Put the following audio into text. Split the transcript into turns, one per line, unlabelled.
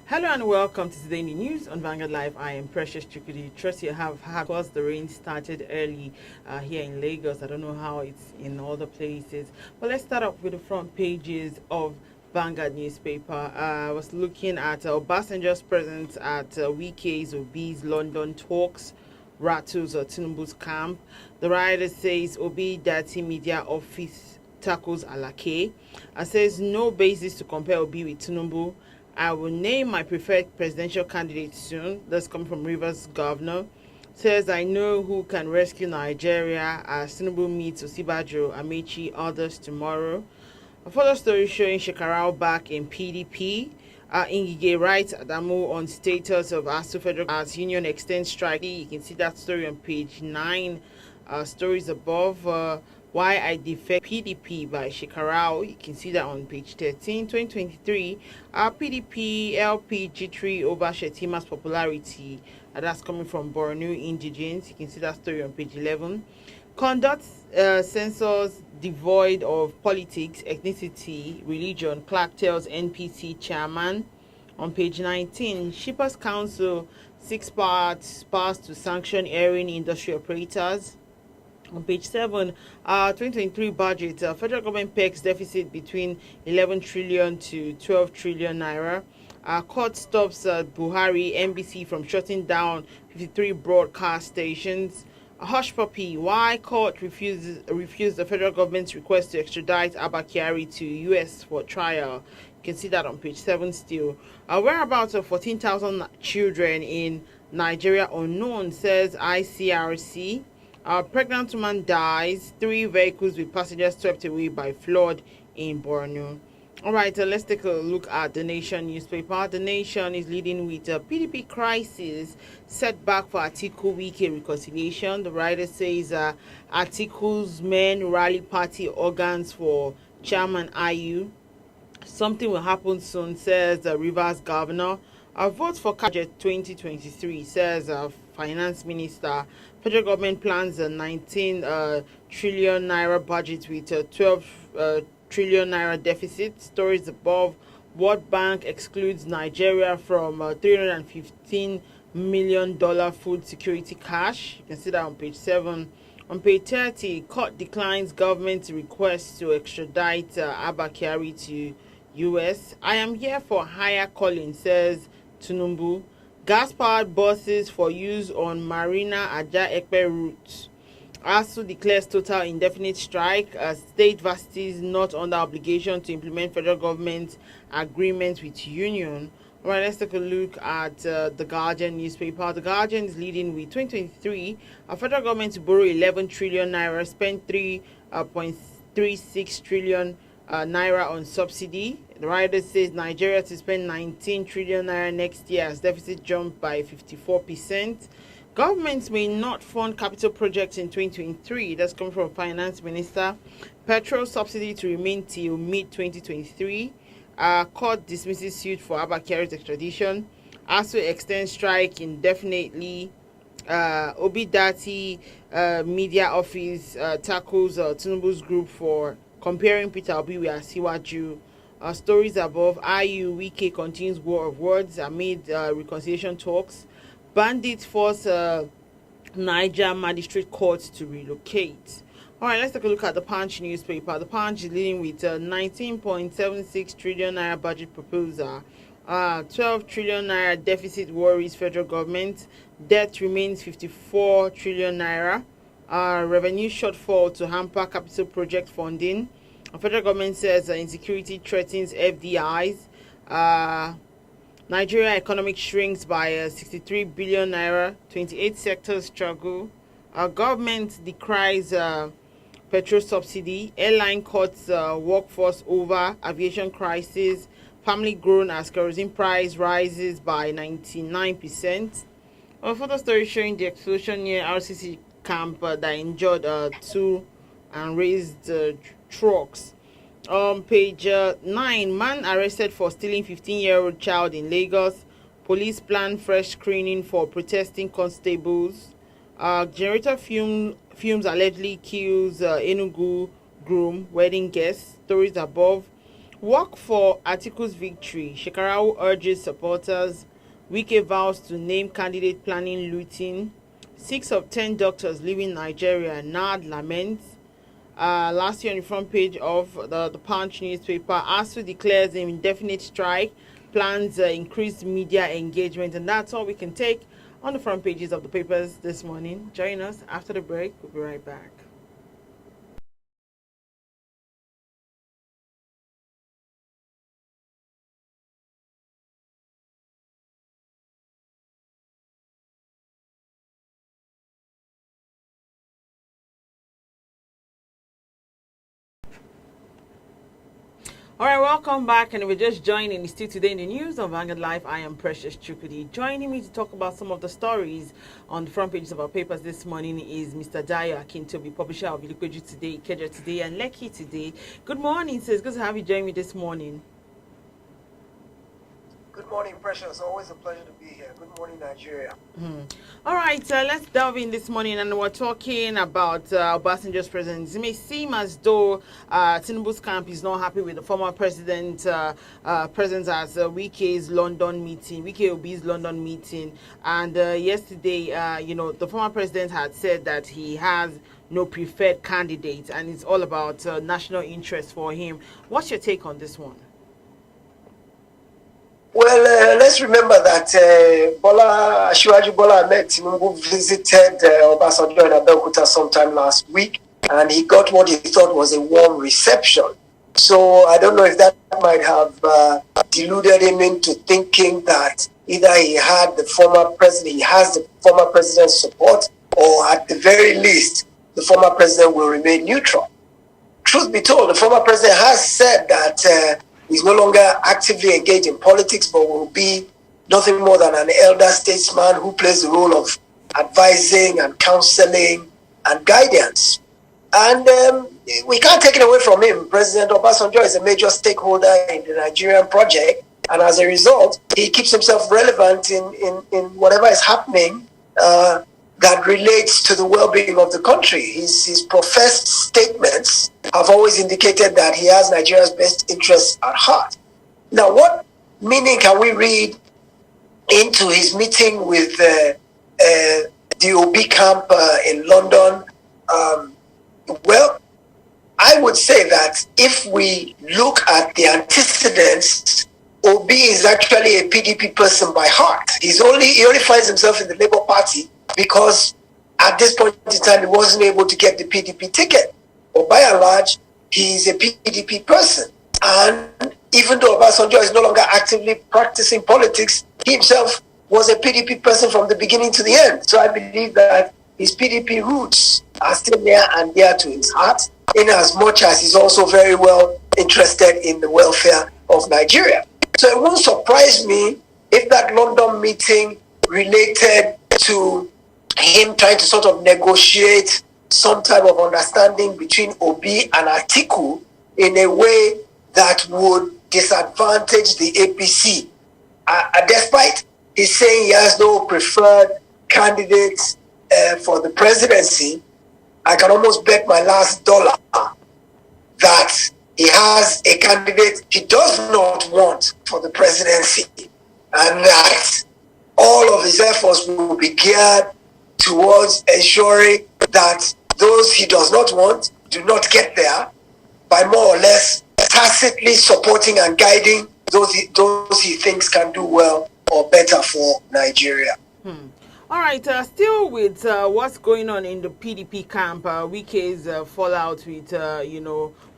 Hello and welcome to Today in the News on Vanguard Live. I am Precious Chukudi. Trust you have had, because the rain started early here in Lagos. I don't know how it's in other places. But let's start off with the front pages of Vanguard newspaper. I was looking at Obasanjo's presence at Wike-Obi's London talks, rattles Tinubu's camp. The writer says Obi Dati Media Office tackles Alake. Says no basis to compare Obi with Tinubu. I will name my preferred presidential candidate soon. That's coming from Rivers Governor. Says, I know who can rescue Nigeria as Tinubu meets Osibajo, Amechi, others tomorrow. A further story showing Shekarau back in PDP. Ngige writes Adamu on status of ASUU-FG as union extends strike. You can see that story on page 9. Stories above. Why I Defect PDP by Shekarau. You can see that on page 13. 2023, PDP LP G3 over Shetima's popularity. That's coming from Borno Indigenes. You can see that story on page 11. Conduct censors devoid of politics, ethnicity, religion, Clark tells NPC chairman. On page 19, Shippers Council 6 parts passed to sanction airing industry operators. On page 7, 2023 budget, federal government pegs deficit between 11 trillion to 12 trillion naira. Court stops Buhari NBC from shutting down 53 broadcast stations. Hush puppy, why court refused the federal government's request to extradite Abba Kyari to US for trial. You can see that on page 7 still. Whereabouts of 14,000 children in Nigeria unknown, says ICRC. Pregnant woman dies. 3 vehicles with passengers swept away by flood in Borno. All right, let's take a look at The Nation newspaper. The Nation is leading with PDP crisis setback for Atiku Wike reconciliation. The writer says Atiku's men rally party organs for Chairman IU. Something will happen soon, says the Rivers Governor. Vote for budget 2023, says Finance Minister. Federal government plans a 19 trillion naira budget with a 12 trillion naira deficit. Stories above. World Bank excludes Nigeria from $315 million food security cash. You can see that on page 7. On page 30, court declines government's request to extradite Abba Kyari to US. I am here for higher calling, says Tinubu. Gas-powered buses for use on Marina Aja Ekpe route. ASUU declares total indefinite strike. State varsities not under obligation to implement federal government agreements with union. All right, let's take a look at the Guardian newspaper. The Guardian is leading with 2023. Federal government to borrow 11 trillion naira, spend 3.36 trillion naira on subsidy. The writer says Nigeria to spend 19 trillion naira next year as deficit jumped by 54%. Governments may not fund capital projects in 2023. That's coming from Finance Minister. Petrol subsidy to remain till mid-2023. Court dismisses suit for Abba Kyari's extradition. ASUU extends strike indefinitely. Obi Dati Media Office tackles Tinubu's group for comparing Peter Obi with Asiwaju. Stories above. IU Wike continues war of words amid reconciliation talks. Bandits force Niger Magistrate Court to relocate. All right, let's take a look at the Punch newspaper. The Punch is leading with 19.76 trillion naira budget proposal. 12 trillion naira deficit worries federal government. Debt remains 54 trillion naira. Revenue shortfall to hamper capital project funding. The federal government says insecurity threatens FDIs. Nigeria economic shrinks by 63 billion naira. 28 sectors struggle. Government decries petrol subsidy. Airline cuts workforce over aviation crisis. Family grown as kerosene price rises by 99%. A photo story showing the explosion near RCC camp that injured 2 and raised trucks. On page 9, man arrested for stealing 15-year-old child in Lagos. Police plan fresh screening for protesting constables. Generator fumes allegedly kills Enugu groom wedding guest. Stories above. Work for Atiku's victory. Shekarau urges supporters. Wike vows to name candidate planning looting. 6 of 10 doctors leaving Nigeria. NAD laments. Last year on the front page of the Punch newspaper, ASUU declares an indefinite strike, plans increased media engagement, and that's all we can take on the front pages of the papers this morning. Join us after the break. We'll be right back. All right, welcome back. And we're just joining still today in the news on Vanguard Live. I am Precious Chukudi. Joining me to talk about some of the stories on the front pages of our papers this morning is Mr. Dayo Akintobi, publisher of Ilukweju Today, Ikeja Today, and Lekki Today. Good morning, sir. It's good to have you join me this morning.
Good morning, Precious. Always a pleasure to be here. Good morning, Nigeria.
All right, let's delve in this morning, and we're talking about Obasanjo's presence. It may seem as though Tinubu's camp is not happy with the former president's presence at Wike's London meeting, Wike-Obi's London meeting. And yesterday, the former president had said that he has no preferred candidate, and it's all about national interest for him. What's your take on this one?
Well, let's remember that ASUU-FG Bola Ahmed Tinubu visited Obasanjo in Abeokuta sometime last week, and he got what he thought was a warm reception. So I don't know if that might have deluded him into thinking that either he has the former president's support, or at the very least, the former president will remain neutral. Truth be told, the former president has said that he's no longer actively engaged in politics, but will be nothing more than an elder statesman who plays the role of advising and counseling and guidance. And we can't take it away from him. President Obasanjo is a major stakeholder in the Nigerian project, and as a result, he keeps himself relevant in whatever is happening that relates to the well-being of the country. His professed statements have always indicated that he has Nigeria's best interests at heart. Now, what meaning can we read into his meeting with the Obi camp in London? Well, I would say that if we look at the antecedents, Obi is actually a PDP person by heart. He only finds himself in the Labour Party because at this point in time, he wasn't able to get the PDP ticket. But by and large, he's a PDP person. And even though Obasanjo is no longer actively practicing politics, he himself was a PDP person from the beginning to the end. So I believe that his PDP roots are still near and dear to his heart, in as much as he's also very well interested in the welfare of Nigeria. So it won't surprise me if that London meeting related to him trying to sort of negotiate some type of understanding between Obi and Atiku in a way that would disadvantage the APC. Despite his saying he has no preferred candidates for the presidency, I can almost bet my last dollar that he has a candidate he does not want for the presidency, and that all of his efforts will be geared towards ensuring that those he does not want do not get there by more or less tacitly supporting and guiding those he thinks can do well or better for Nigeria.
All right, still with what's going on in the PDP camp, Wike's fallout with,